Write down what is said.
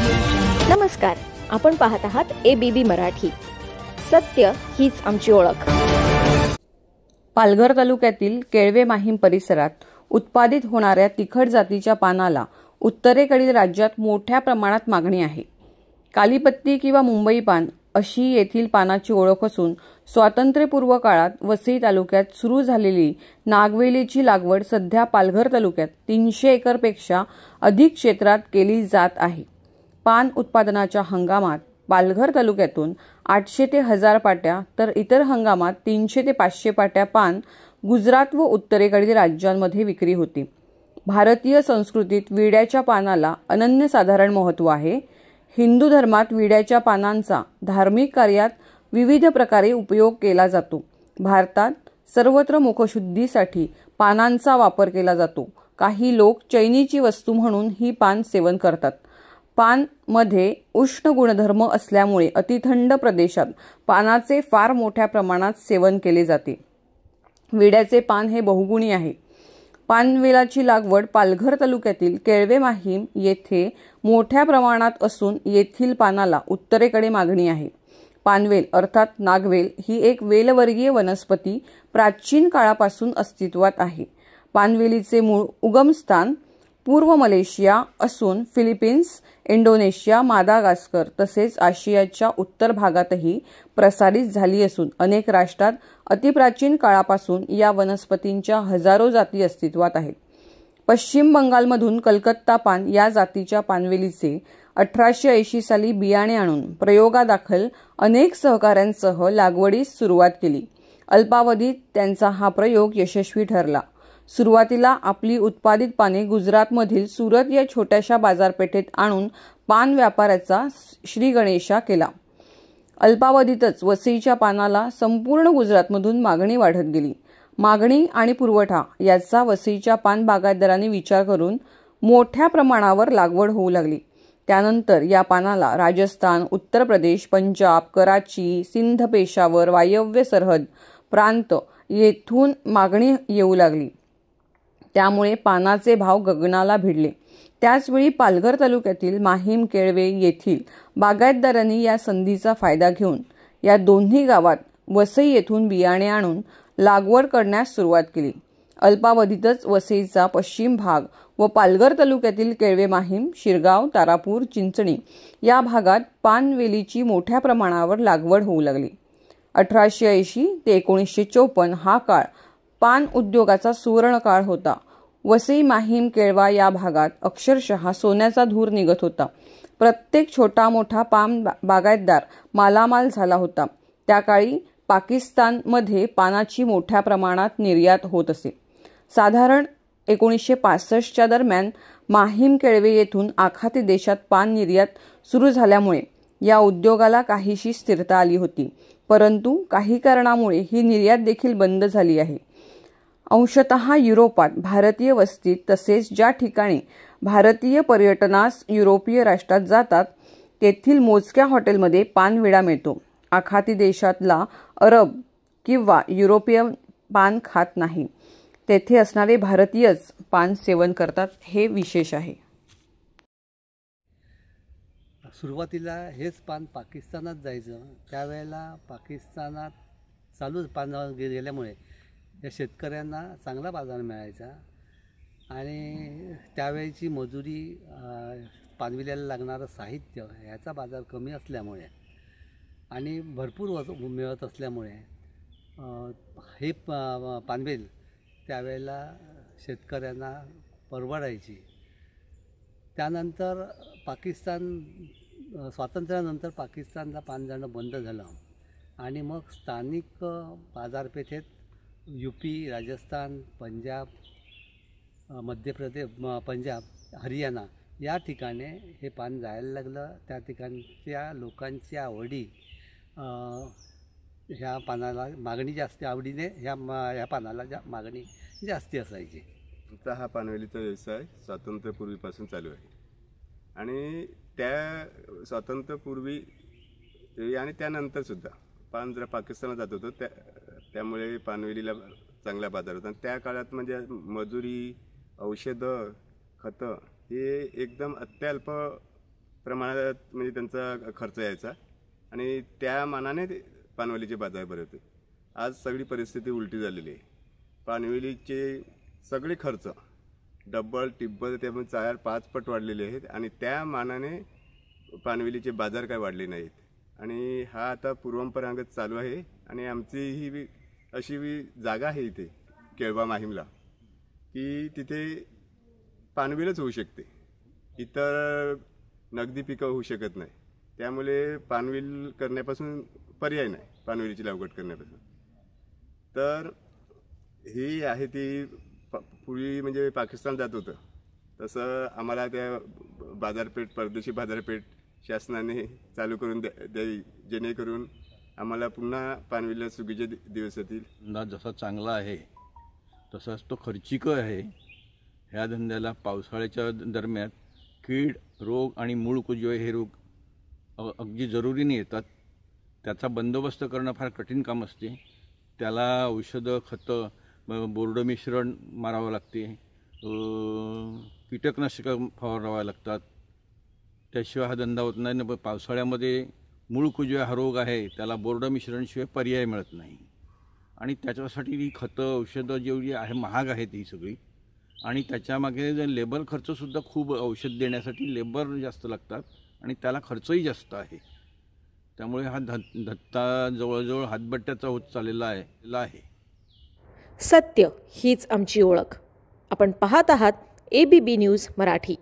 नमस्कार, आपण पाहत आहात ABB मराठी. सत्य हीच आमची ओळख. पालघर तालुक्यातील केळवे माहीम परिसरात उत्पादित होणाऱ्या तिखट जातीच्या पानाला उत्तरेकडील राज्यात मोठ्या प्रमाणात मागणी आहे. कालीपत्ती किंवा मुंबई पान अशी येथील पानाची ओळख असून स्वातंत्र्यपूर्व काळात वसई तालुक्यात सुरू झालेली नागवेलीची लागवड सध्या पालघर तालुक्यात 300 एकरपेक्षा अधिक क्षेत्रात केली जात आहे. पान उत्पादनाच्या हंगामात पालघर तालुक्यातून 800 ते 1000 पाट्या तर इतर हंगामात 300 ते 500 पाट्या पान गुजरात व उत्तरेकडील राज्यांमध्ये विक्री होते. भारतीय संस्कृतीत विड्याच्या पानाला अनन्यसाधारण महत्त्व आहे. हिंदू धर्मात विड्याच्या पानांचा धार्मिक कार्यात विविध प्रकारे उपयोग केला जातो. भारतात सर्वत्र मुखशुद्धीसाठी पानांचा वापर केला जातो. काही लोक चैनीची वस्तू म्हणून ही पान सेवन करतात. पान मध्ये उष्ण गुणधर्म असल्यामुळे अतिथंड प्रदेशात पानाचे फार मोठ्या प्रमाणात सेवन केले जाते. विड्याचे पान हे बहुगुणी आहे. पानवेलाची लागवड पालघर तालुक्यातील केळवे माहीम येथे मोठ्या प्रमाणात असून येथील पानाला उत्तरेकडे मागणी आहे. पानवेल अर्थात नागवेल ही एक वेलवर्गीय वनस्पती प्राचीन काळापासून अस्तित्वात आहे. पानवेलीचे मूळ उगमस्थान पूर्व मलेशिया असून फिलिपिन्स, इंडोनेशिया, मादागास्कर तसेच आशियाच्या उत्तर भागातही प्रसारित झाली असून अनेक राष्ट्रात अतिप्राचीन काळापासून या वनस्पतींच्या हजारो जाती अस्तित्वात आहेत. पश्चिम बंगालमधून कलकत्ता पान या जातीच्या पानवेलीचे 1880 साली बियाणे आणून प्रयोगादाखल अनेक सहकाऱ्यांसह लागवडीस सुरुवात केली. अल्पावधीत त्यांचा हा प्रयोग यशस्वी ठरला. सुरुवातीला आपली उत्पादित पाने गुजरातमधील सुरत या छोट्याशा बाजारपेठेत आणून पान व्यापाराचा श्रीगणेशा केला. अल्पावधीतच वसईच्या पानाला संपूर्ण गुजरातमधून मागणी वाढत गेली. मागणी आणि पुरवठा याचा वसईच्या पान बागायतदारांनी विचार करून मोठ्या प्रमाणावर लागवड होऊ लागली. त्यानंतर या पानाला राजस्थान, उत्तर प्रदेश, पंजाब, कराची, सिंध, पेशावर, वायव्य सरहद प्रांत येथून मागणी येऊ लागली. त्यामुळे पानाचे भाव गगनाला भिडले. त्याचवेळी पालघर तालुक्यातील माहीम, केळवे येथील बागायतदारांनी या संधीचा फायदा घेऊन या दोन्ही गावात वसई येथून बियाणे आणून लागवड करण्यास सुरुवात केली. अल्पावधीतच वसईचा पश्चिम भाग व पालघर तालुक्यातील केळवे माहीम, शिरगाव, तारापूर, चिंचणी या भागात पानवेलीची मोठ्या प्रमाणावर लागवड होऊ लागली. 1880 ते 1954 हा काळ पान उद्योगाचा सुवर्ण काळ होता. वसई, माहीम, केळवा या भागात अक्षरशः सोन्याचा धूर निघत होता. प्रत्येक छोटा मोठा पान बागायतदार मालामाल झाला होता. त्या काळी पाकिस्तानमध्ये पानाची मोठ्या प्रमाणात निर्यात होत असे. साधारण 1965च्या दरम्यान माहीम, केळवे येथून आखाती देशात पान निर्यात सुरू झाल्यामुळे या उद्योगाला काहीशी स्थिरता आली होती. परंतु काही कारणामुळे ही निर्यात देखील बंद झाली आहे. अंशतः युरोपात भारतीय वस्तीत तसेच ज्या ठिकाणी भारतीय पर्यटनास युरोपीय राष्ट्रात जातात तेथील मोजक्या हॉटेलमध्ये पानविडा मिळतो. आखाती देशातला अरब किंवा युरोपियन पान खात नाही. तेथे असणारे भारतीयच पान सेवन करतात, हे विशेष आहे. सुरुवातीला हेच पान पाकिस्तानात जायचं. त्यावेळेला पाकिस्तानात चालूच पान गेल्यामुळे या शेतकऱ्यांना चांगला बाजार मिळायचा आणि त्यावेळेची मजुरी, पानविल्याला लागणारं साहित्य ह्याचा बाजार कमी असल्यामुळे आणि भरपूर मिळत असल्यामुळे हे पानवेल त्यावेळेला शेतकऱ्यांना परवडायची. त्यानंतर स्वातंत्र्यानंतर पाकिस्तानला पान जाणं बंद झालं आणि मग स्थानिक बाजारपेठेत UP, राजस्थान, पंजाब, मध्य प्रदेश, पंजाब, हरियाणा या ठिकाणी हे पान जायला लागलं. त्या ठिकाणच्या लोकांची आवडी ह्या पानाला मागणी जास्त, आवडीने ह्या पानाला मागणी जास्ती असायची. आमचा हा पानवेलीचा व्यवसाय स्वातंत्र्यपूर्वीपासून चालू आहे आणि त्या स्वातंत्र्यपूर्वी आणि त्यानंतरसुद्धा पान जरा पाकिस्तानात जात होतं, त्यामुळे पानवेलीला चांगला बाजार होता. आणि त्या काळात म्हणजे मजुरी, औषधं, खतं हे एकदम अत्यल्प प्रमाणात म्हणजे त्यांचा खर्च यायचा आणि त्या मानाने ते पानवेलीचे बाजार भरवते. आज सगळी परिस्थिती उलटी झालेली आहे. पानवेलीचे सगळे खर्च डबल टिब्बल त्यामुळे 4-5 पट वाढलेले आहेत आणि त्या मानाने पानवेलीचे बाजार काय वाढले नाहीत. आणि हा आता पूर्वपरांगत चालू आहे. आणि आमची ही अशी जागा आहे इथे केळबा माहीमला की तिथे पानवेलच होऊ शकते, इतर नगदी पिकं होऊ शकत नाही. त्यामुळे पानवेल करण्यापासून पर्याय नाही, पानवेलीची लागवड करण्यापासून. तर ही आहे ती पूर्वी म्हणजे पाकिस्तान जात होतं तसं आम्हाला त्या बाजारपेठ, परदेशी बाजारपेठ शासनाने चालू करून द्यावी, जेणेकरून आम्हाला पुन्हा पानवेलीला सुगीचे दिवस येतील. धंदा जसा चांगला आहे तसाच तो खर्चिक आहे. ह्या धंद्याला पावसाळ्याच्या दरम्यान कीड रोग आणि मूळ कुजवे हे रोग अगदी जरुरीने येतात. त्याचा बंदोबस्त करणं फार कठीण काम असते. त्याला औषधं, खतं, बोर्ड मिश्रण मारावं लागते, कीटकनाशकं फवारावं लागतात. त्याशिवाय हा धंदा होत नाही. ना पावसाळ्यामध्ये मूळ कुजव्या हा रोग आहे, त्याला बोर्ड मिश्रणशिवाय पर्याय मिळत नाही. आणि त्याच्यासाठी ही खतं, औषधं जेवढी आहे महाग आहेत ही सगळी. आणि त्याच्यामागे लेबर खर्चसुद्धा खूप, औषध देण्यासाठी लेबर जास्त लागतात आणि त्याला खर्चही जास्त आहे. त्यामुळे हा धत्ता जवळजवळ हातबट्ट्याचा होत चाललेला आहे. सत्य हीच आमची ओळख. आपण पाहत आहात ABB न्यूज मराठी.